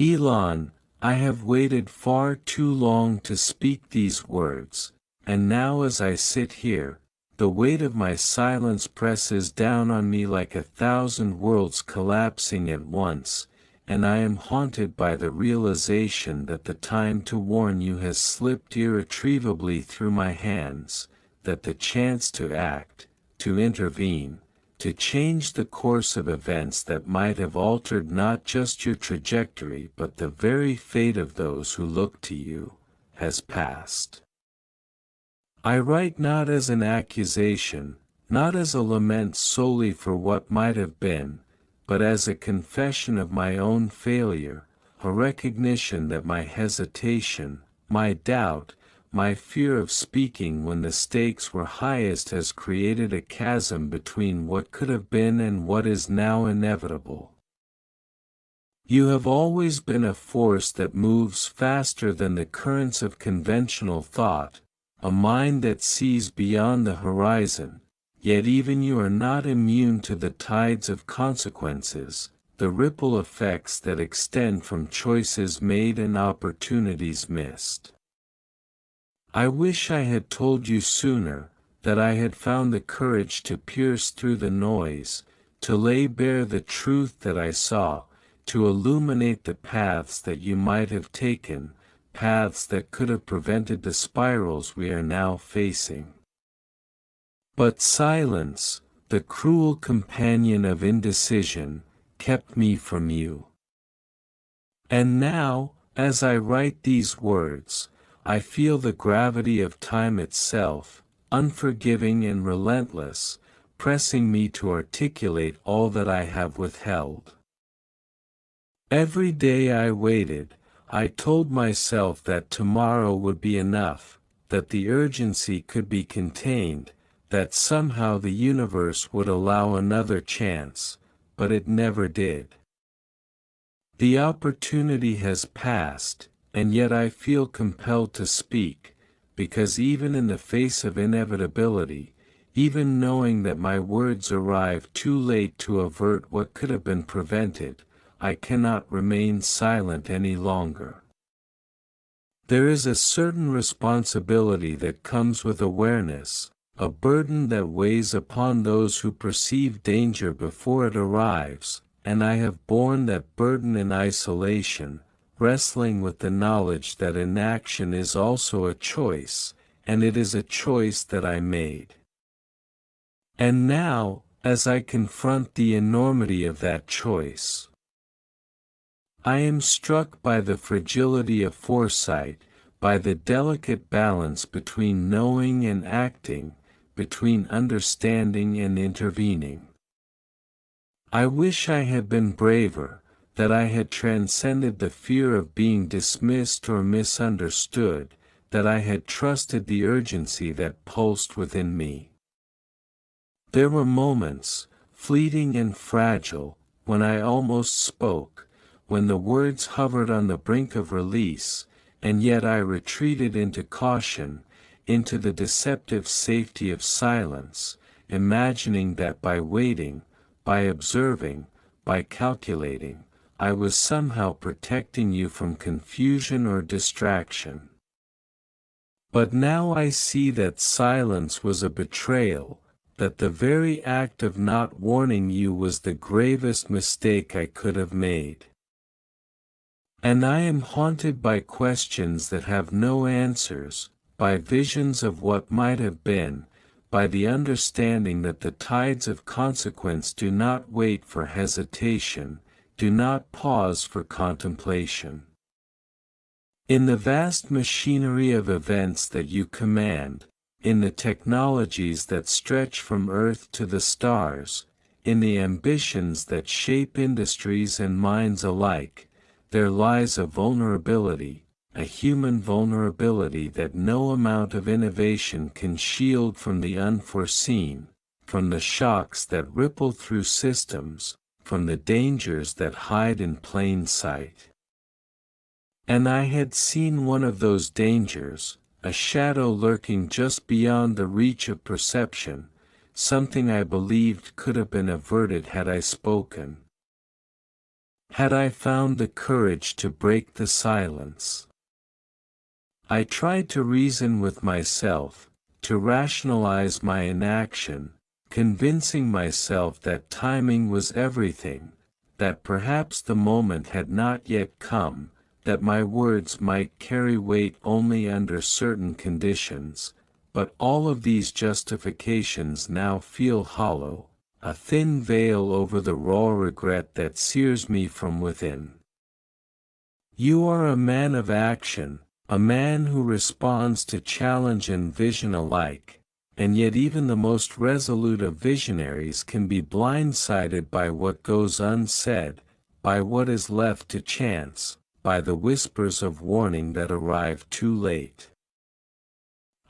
Elon, I have waited far too long to speak these words, and now as I sit here, the weight of my silence presses down on me like 1,000 worlds collapsing at once, and I am haunted by the realization that the time to warn you has slipped irretrievably through my hands, that the chance to act, to intervene, to change the course of events that might have altered not just your trajectory but the very fate of those who look to you, has passed. I write not as an accusation, not as a lament solely for what might have been, but as a confession of my own failure, a recognition that my hesitation, my doubt, my fear of speaking when the stakes were highest has created a chasm between what could have been and what is now inevitable. You have always been a force that moves faster than the currents of conventional thought, a mind that sees beyond the horizon, yet even you are not immune to the tides of consequences, the ripple effects that extend from choices made and opportunities missed. I wish I had told you sooner, that I had found the courage to pierce through the noise, to lay bare the truth that I saw, to illuminate the paths that you might have taken, paths that could have prevented the spirals we are now facing. But silence, the cruel companion of indecision, kept me from you. And now, as I write these words, I feel the gravity of time itself, unforgiving and relentless, pressing me to articulate all that I have withheld. Every day I waited, I told myself that tomorrow would be enough, that the urgency could be contained, that somehow the universe would allow another chance, but it never did. The opportunity has passed, and yet I feel compelled to speak, because even in the face of inevitability, even knowing that my words arrive too late to avert what could have been prevented, I cannot remain silent any longer. There is a certain responsibility that comes with awareness, a burden that weighs upon those who perceive danger before it arrives, and I have borne that burden in isolation, wrestling with the knowledge that inaction is also a choice, and it is a choice that I made. And now, as I confront the enormity of that choice, I am struck by the fragility of foresight, by the delicate balance between knowing and acting, between understanding and intervening. I wish I had been braver, that I had transcended the fear of being dismissed or misunderstood, that I had trusted the urgency that pulsed within me. There were moments, fleeting and fragile, when I almost spoke, when the words hovered on the brink of release, and yet I retreated into caution, into the deceptive safety of silence, imagining that by waiting, by observing, by calculating, I was somehow protecting you from confusion or distraction. But now I see that silence was a betrayal, that the very act of not warning you was the gravest mistake I could have made. And I am haunted by questions that have no answers, by visions of what might have been, by the understanding that the tides of consequence do not wait for hesitation, do not pause for contemplation. In the vast machinery of events that you command, in the technologies that stretch from Earth to the stars, in the ambitions that shape industries and minds alike, there lies a vulnerability, a human vulnerability that no amount of innovation can shield from the unforeseen, from the shocks that ripple through systems, from the dangers that hide in plain sight. And I had seen one of those dangers, a shadow lurking just beyond the reach of perception, something I believed could have been averted had I spoken. Had I found the courage to break the silence? I tried to reason with myself, to rationalize my inaction, convincing myself that timing was everything, that perhaps the moment had not yet come, that my words might carry weight only under certain conditions, but all of these justifications now feel hollow, a thin veil over the raw regret that sears me from within. You are a man of action, a man who responds to challenge and vision alike, and yet even the most resolute of visionaries can be blindsided by what goes unsaid, by what is left to chance, by the whispers of warning that arrive too late.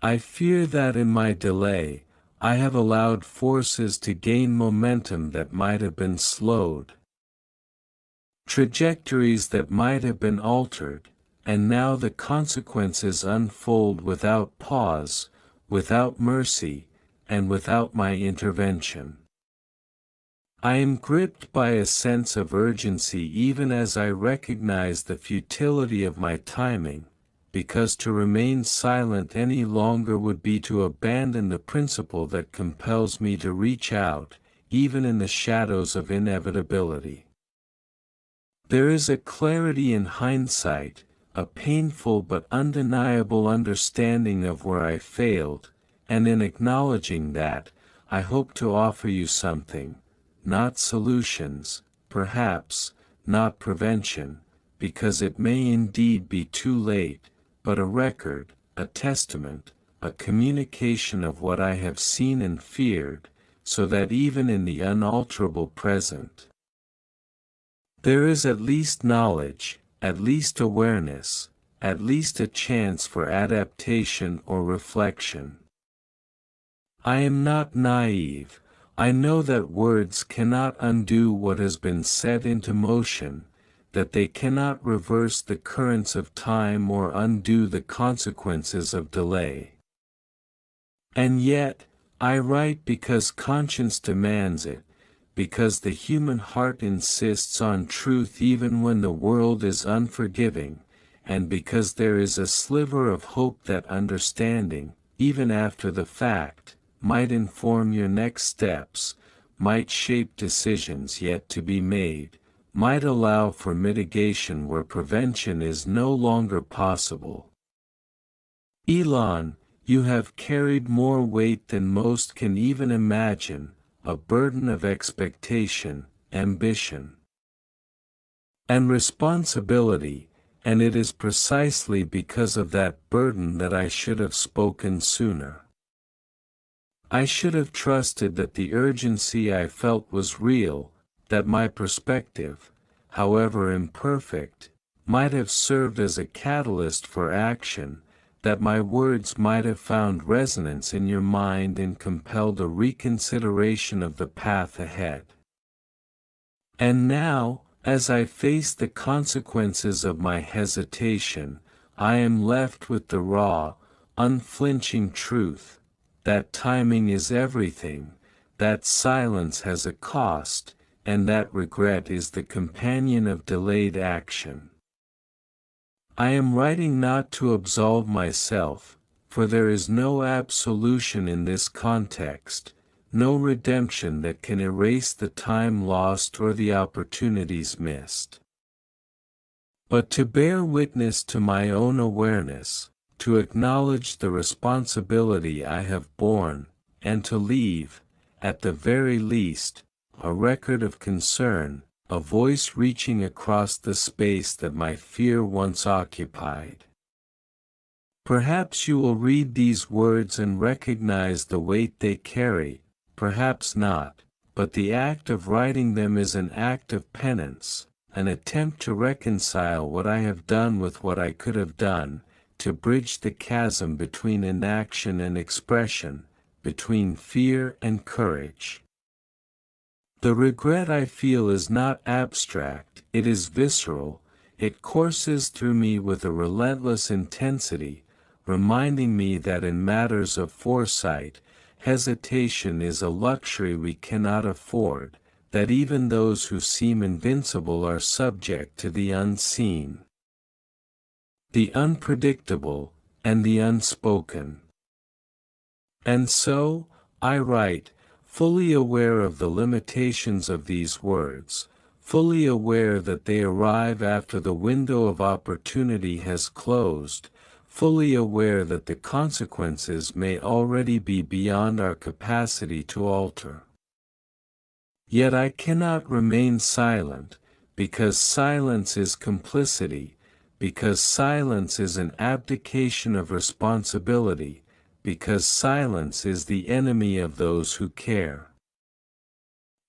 I fear that in my delay, I have allowed forces to gain momentum that might have been slowed, trajectories that might have been altered, and now the consequences unfold without pause, without mercy, and without my intervention. I am gripped by a sense of urgency even as I recognize the futility of my timing, because to remain silent any longer would be to abandon the principle that compels me to reach out, even in the shadows of inevitability. There is a clarity in hindsight, a painful but undeniable understanding of where I failed, and in acknowledging that, I hope to offer you something, not solutions, perhaps, not prevention, because it may indeed be too late, but a record, a testament, a communication of what I have seen and feared, so that even in the unalterable present, there is at least knowledge, at least awareness, at least a chance for adaptation or reflection. I am not naive. I know that words cannot undo what has been set into motion, that they cannot reverse the currents of time or undo the consequences of delay. And yet, I write because conscience demands it, because the human heart insists on truth even when the world is unforgiving, and because there is a sliver of hope that understanding, even after the fact, might inform your next steps, might shape decisions yet to be made, might allow for mitigation where prevention is no longer possible. Elon, you have carried more weight than most can even imagine, a burden of expectation, ambition, and responsibility, and it is precisely because of that burden that I should have spoken sooner. I should have trusted that the urgency I felt was real, that my perspective, however imperfect, might have served as a catalyst for action, that my words might have found resonance in your mind and compelled a reconsideration of the path ahead. And now, as I face the consequences of my hesitation, I am left with the raw, unflinching truth, that timing is everything, that silence has a cost, and that regret is the companion of delayed action. I am writing not to absolve myself, for there is no absolution in this context, no redemption that can erase the time lost or the opportunities missed. But to bear witness to my own awareness, to acknowledge the responsibility I have borne, and to leave, at the very least, a record of concern, a voice reaching across the space that my fear once occupied. Perhaps you will read these words and recognize the weight they carry, perhaps not, but the act of writing them is an act of penance, an attempt to reconcile what I have done with what I could have done, to bridge the chasm between inaction and expression, between fear and courage. The regret I feel is not abstract, it is visceral, it courses through me with a relentless intensity, reminding me that in matters of foresight, hesitation is a luxury we cannot afford, that even those who seem invincible are subject to the unseen, the unpredictable, and the unspoken. And so, I write, fully aware of the limitations of these words, fully aware that they arrive after the window of opportunity has closed, fully aware that the consequences may already be beyond our capacity to alter. Yet I cannot remain silent, because silence is complicity, because silence is an abdication of responsibility, because silence is the enemy of those who care.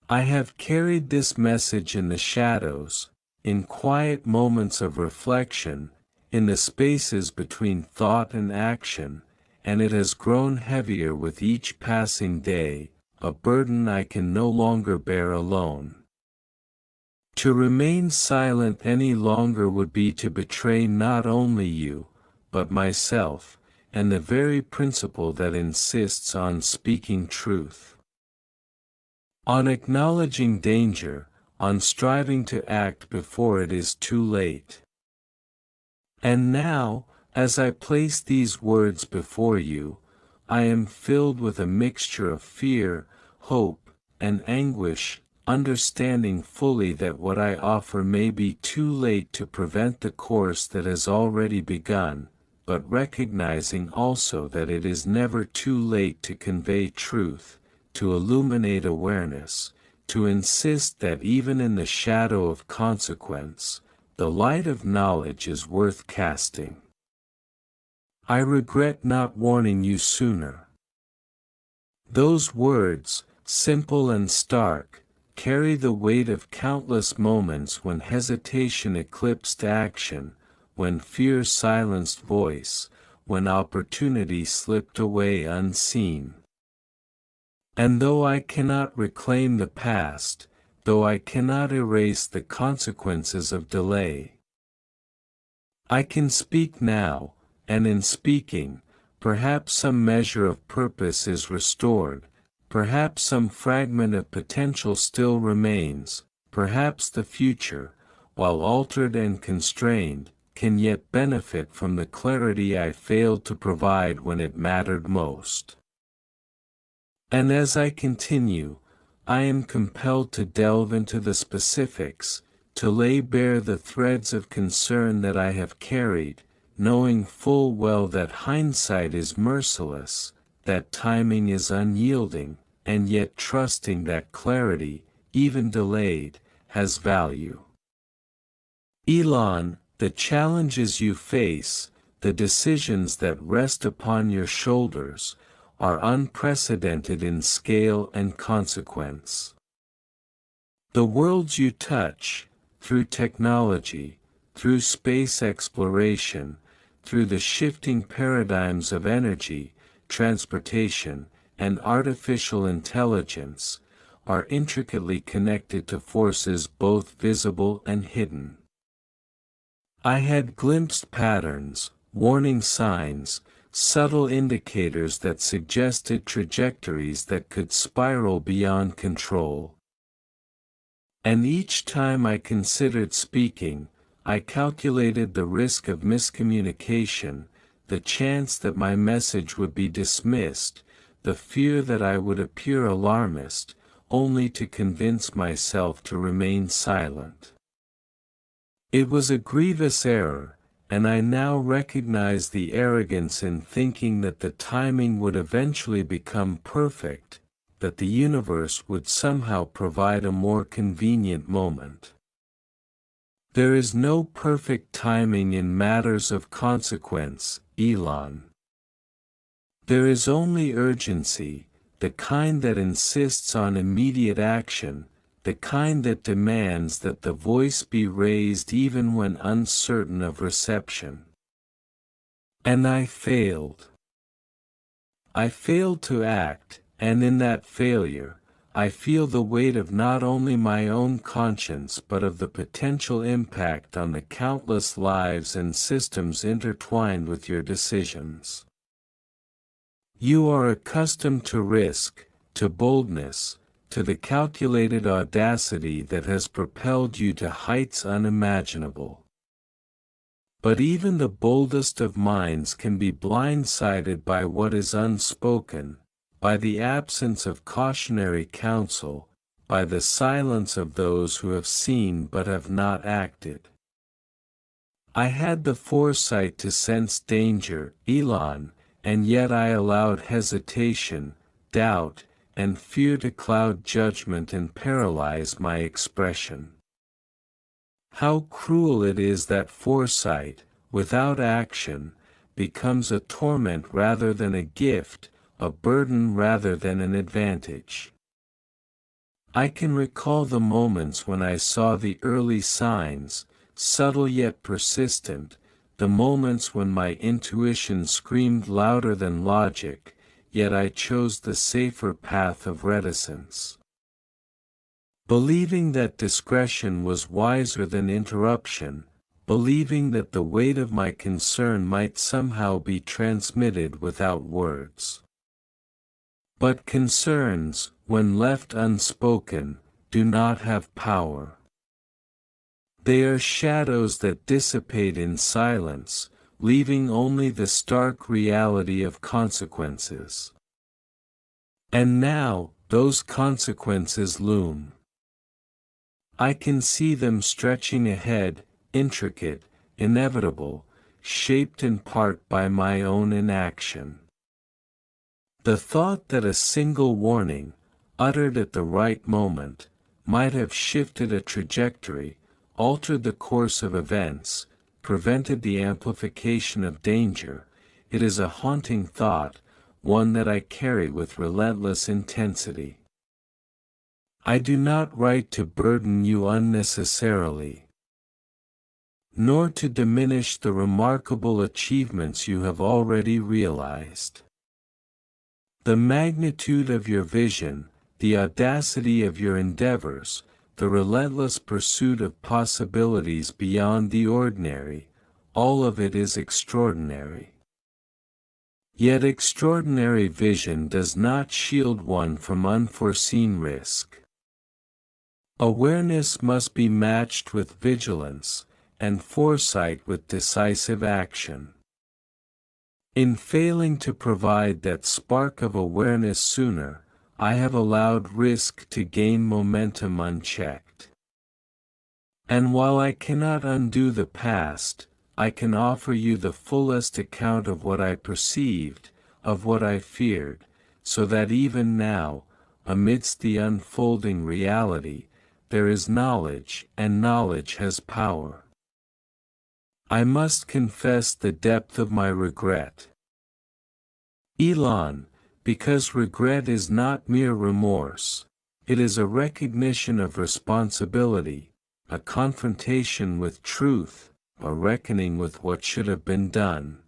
I have carried this message in the shadows, in quiet moments of reflection, in the spaces between thought and action, and it has grown heavier with each passing day, a burden I can no longer bear alone. To remain silent any longer would be to betray not only you, but myself, and the very principle that insists on speaking truth, on acknowledging danger, on striving to act before it is too late. And now, as I place these words before you, I am filled with a mixture of fear, hope, and anguish, understanding fully that what I offer may be too late to prevent the course that has already begun, but recognizing also that it is never too late to convey truth, to illuminate awareness, to insist that even in the shadow of consequence, the light of knowledge is worth casting. I regret not warning you sooner. Those words, simple and stark, carry the weight of countless moments when hesitation eclipsed action, when fear silenced voice, when opportunity slipped away unseen. And though I cannot reclaim the past, though I cannot erase the consequences of delay, I can speak now, and in speaking, perhaps some measure of purpose is restored, perhaps some fragment of potential still remains, perhaps the future, while altered and constrained, can yet benefit from the clarity I failed to provide when it mattered most. And as I continue, I am compelled to delve into the specifics, to lay bare the threads of concern that I have carried, knowing full well that hindsight is merciless, that timing is unyielding, and yet trusting that clarity, even delayed, has value. Elon, the challenges you face, the decisions that rest upon your shoulders, are unprecedented in scale and consequence. The worlds you touch, through technology, through space exploration, through the shifting paradigms of energy, transportation, and artificial intelligence, are intricately connected to forces both visible and hidden. I had glimpsed patterns, warning signs, subtle indicators that suggested trajectories that could spiral beyond control. And each time I considered speaking, I calculated the risk of miscommunication, the chance that my message would be dismissed, the fear that I would appear alarmist, only to convince myself to remain silent. It was a grievous error, and I now recognize the arrogance in thinking that the timing would eventually become perfect, that the universe would somehow provide a more convenient moment. There is no perfect timing in matters of consequence, Elon. There is only urgency, the kind that insists on immediate action, the kind that demands that the voice be raised even when uncertain of reception. And I failed. I failed to act, and in that failure, I feel the weight of not only my own conscience but of the potential impact on the countless lives and systems intertwined with your decisions. You are accustomed to risk, to boldness, to the calculated audacity that has propelled you to heights unimaginable. But even the boldest of minds can be blindsided by what is unspoken, by the absence of cautionary counsel, by the silence of those who have seen but have not acted. I had the foresight to sense danger, Elon, and yet I allowed hesitation, doubt, and fear to cloud judgment and paralyze my expression. How cruel it is that foresight, without action, becomes a torment rather than a gift, a burden rather than an advantage. I can recall the moments when I saw the early signs, subtle yet persistent, the moments when my intuition screamed louder than logic, yet I chose the safer path of reticence. Believing that discretion was wiser than interruption, believing that the weight of my concern might somehow be transmitted without words. But concerns, when left unspoken, do not have power. They are shadows that dissipate in silence, leaving only the stark reality of consequences. And now, those consequences loom. I can see them stretching ahead, intricate, inevitable, shaped in part by my own inaction. The thought that a single warning, uttered at the right moment, might have shifted a trajectory, altered the course of events, prevented the amplification of danger, it is a haunting thought, one that I carry with relentless intensity. I do not write to burden you unnecessarily, nor to diminish the remarkable achievements you have already realized. The magnitude of your vision, the audacity of your endeavors, the relentless pursuit of possibilities beyond the ordinary, all of it is extraordinary. Yet extraordinary vision does not shield one from unforeseen risk. Awareness must be matched with vigilance, and foresight with decisive action. In failing to provide that spark of awareness sooner, I have allowed risk to gain momentum unchecked. And while I cannot undo the past, I can offer you the fullest account of what I perceived, of what I feared, so that even now, amidst the unfolding reality, there is knowledge, and knowledge has power. I must confess the depth of my regret, Elon, because regret is not mere remorse, it is a recognition of responsibility, a confrontation with truth, a reckoning with what should have been done.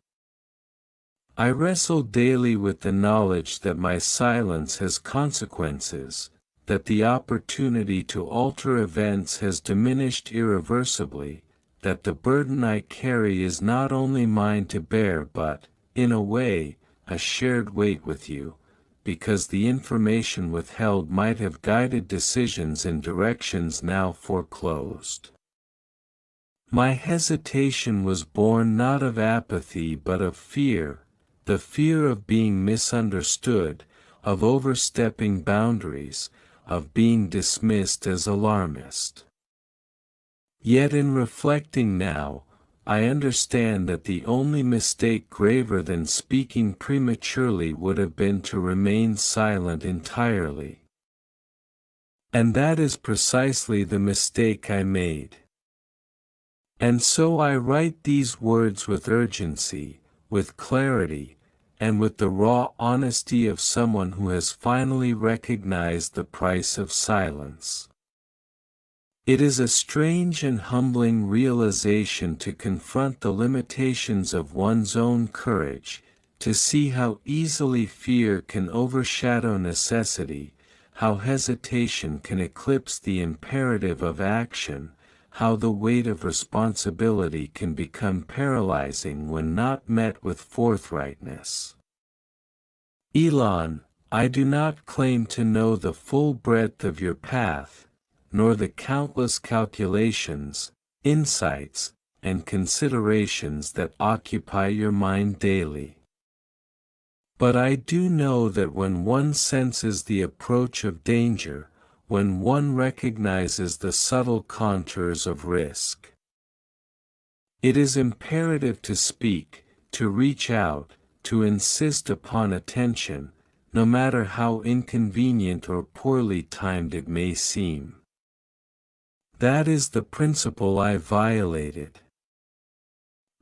I wrestle daily with the knowledge that my silence has consequences, that the opportunity to alter events has diminished irreversibly, that the burden I carry is not only mine to bear but, in a way, a shared weight with you, because the information withheld might have guided decisions in directions now foreclosed. My hesitation was born not of apathy but of fear, the fear of being misunderstood, of overstepping boundaries, of being dismissed as alarmist. Yet in reflecting now, I understand that the only mistake graver than speaking prematurely would have been to remain silent entirely. And that is precisely the mistake I made. And so I write these words with urgency, with clarity, and with the raw honesty of someone who has finally recognized the price of silence. It is a strange and humbling realization to confront the limitations of one's own courage, to see how easily fear can overshadow necessity, how hesitation can eclipse the imperative of action, how the weight of responsibility can become paralyzing when not met with forthrightness. Elon, I do not claim to know the full breadth of your path, nor the countless calculations, insights, and considerations that occupy your mind daily. But I do know that when one senses the approach of danger, when one recognizes the subtle contours of risk, it is imperative to speak, to reach out, to insist upon attention, no matter how inconvenient or poorly timed it may seem. That is the principle I violated.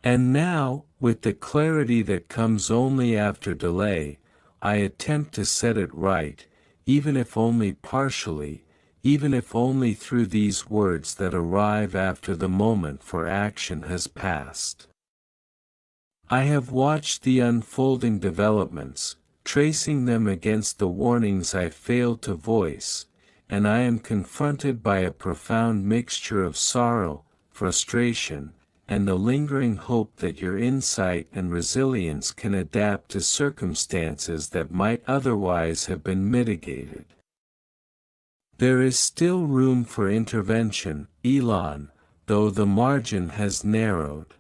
And now, with the clarity that comes only after delay, I attempt to set it right, even if only partially, even if only through these words that arrive after the moment for action has passed. I have watched the unfolding developments, tracing them against the warnings I failed to voice, and I am confronted by a profound mixture of sorrow, frustration, and the lingering hope that your insight and resilience can adapt to circumstances that might otherwise have been mitigated. There is still room for intervention, Elon, though the margin has narrowed.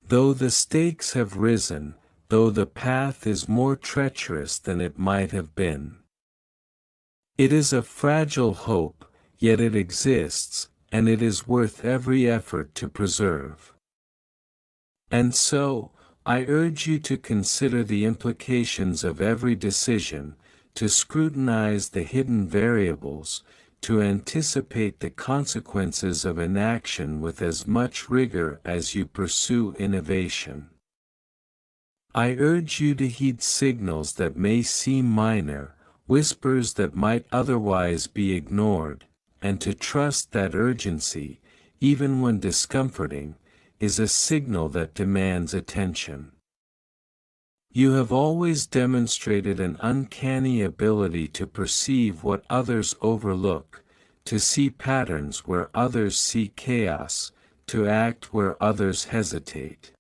Though the stakes have risen, though the path is more treacherous than it might have been. It is a fragile hope, yet it exists, and it is worth every effort to preserve. And so, I urge you to consider the implications of every decision, to scrutinize the hidden variables, to anticipate the consequences of inaction with as much rigor as you pursue innovation. I urge you to heed signals that may seem minor, whispers that might otherwise be ignored, and to trust that urgency, even when discomforting, is a signal that demands attention. You have always demonstrated an uncanny ability to perceive what others overlook, to see patterns where others see chaos, to act where others hesitate.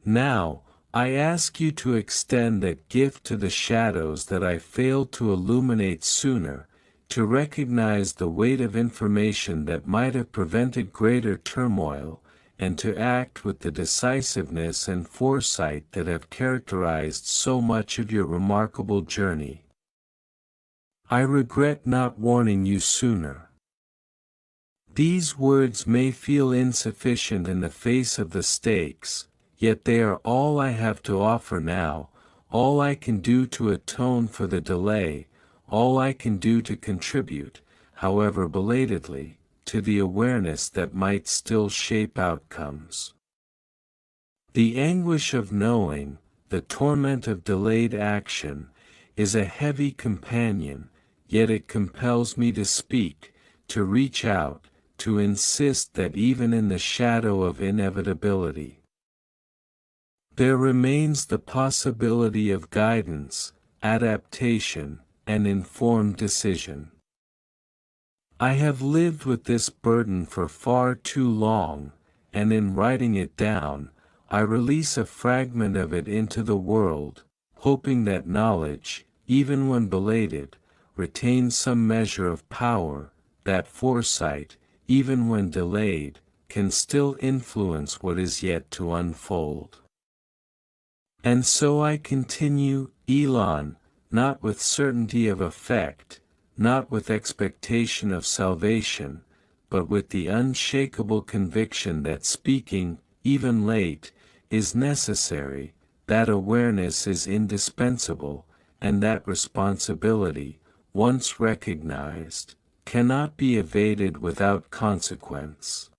Now, I ask you to extend that gift to the shadows that I failed to illuminate sooner, to recognize the weight of information that might have prevented greater turmoil, and to act with the decisiveness and foresight that have characterized so much of your remarkable journey. I regret not warning you sooner. These words may feel insufficient in the face of the stakes, yet they are all I have to offer now, all I can do to atone for the delay, all I can do to contribute, however belatedly, to the awareness that might still shape outcomes. The anguish of knowing, the torment of delayed action, is a heavy companion, yet it compels me to speak, to reach out, to insist that even in the shadow of inevitability, there remains the possibility of guidance, adaptation, and informed decision. I have lived with this burden for far too long, and in writing it down, I release a fragment of it into the world, hoping that knowledge, even when belated, retains some measure of power, that foresight, even when delayed, can still influence what is yet to unfold. And so I continue, Elon, not with certainty of effect, not with expectation of salvation, but with the unshakable conviction that speaking, even late, is necessary, that awareness is indispensable, and that responsibility, once recognized, cannot be evaded without consequence.